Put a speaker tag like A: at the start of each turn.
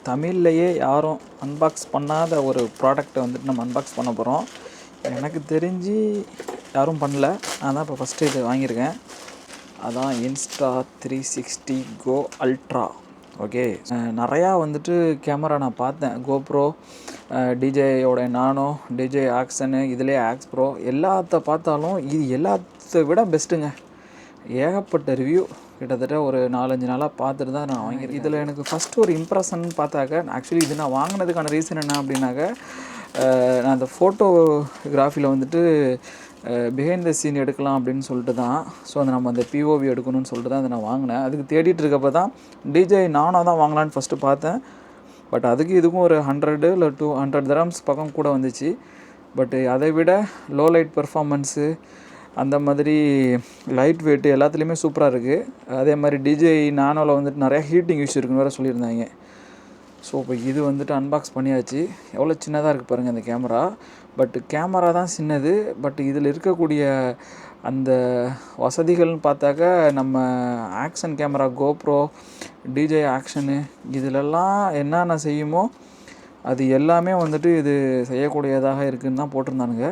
A: தமிழ்லையே யாரும் அன்பாக்ஸ் பண்ணாத ஒரு ப்ராடக்ட்டை வந்துட்டு நம்ம அன்பாக்ஸ் பண்ண போகிறோம். எனக்கு தெரிஞ்சு யாரும் பண்ணல. நான் தான் இப்போ ஃபஸ்ட்டு இது வாங்கியிருக்கேன். அதான் Insta360 Go Ultra. ஓகே, நிறையா வந்துட்டு கேமரா நான் பார்த்தேன். கோப்ரோ, டிஜேயோட நானோ, டிஜே ஆக்ஷனு, இதுலேயே ஆக்ஸ் ப்ரோ எல்லாத்த பார்த்தாலும் இது எல்லாத்த விட பெஸ்ட்டுங்க. ஏகப்பட்ட ரிவ்யூ கிட்டத்தட்ட ஒரு 4-5 நாளாக பார்த்துட்டு தான் நான் வாங்கியிருக்கேன். இதில் எனக்கு ஃபஸ்ட்டு ஒரு இம்ப்ரெஷன் பார்த்தாக்க, ஆக்சுவலி இது நான் வாங்கினதுக்கான ரீசன் என்ன அப்படின்னாக்க, நான் அந்த ஃபோட்டோகிராஃபியில் வந்துட்டு பிஹைண்ட் த சீன் எடுக்கலாம் அப்படின்னு சொல்லிட்டு தான். ஸோ நம்ம அந்த பிஓவி எடுக்கணும்னு சொல்லிட்டு தான் அதை நான் வாங்கினேன். அதுக்கு தேடிட்டு இருக்கப்போ தான் டிஜே நானோ தான் வாங்கலான்னு ஃபஸ்ட்டு பார்த்தேன். பட் அதுக்கு இதுக்கும் ஒரு 100 இல்லை 200 dirhams பக்கம் கூட வந்துச்சு. பட்டு அதை விட லோ லைட் பெர்ஃபார்மன்ஸு, அந்த மாதிரி லைட் வெயிட்டு எல்லாத்துலேயுமே சூப்பராக இருக்குது. அதே மாதிரி டிஜே நானோவில் வந்துட்டு நிறையா ஹீட்டிங் இஷ்யூ இருக்குன்னு வேறு சொல்லியிருந்தாங்க. ஸோ இப்போ இது வந்துட்டு அன்பாக்ஸ் பண்ணியாச்சு. எவ்வளோ சின்னதாக இருக்குது பாருங்கள் அந்த கேமரா. பட் கேமரா தான் சின்னது. பட் இதில் இருக்கக்கூடிய அந்த வசதிகள்னு பார்த்தாக்க, நம்ம action camera GoPro, DJ action இதிலெல்லாம் என்னென்ன செய்யுமோ அது எல்லாமே வந்துட்டு இது செய்யக்கூடியதாக இருக்குதுன்னு தான் போட்டிருந்தானுங்க.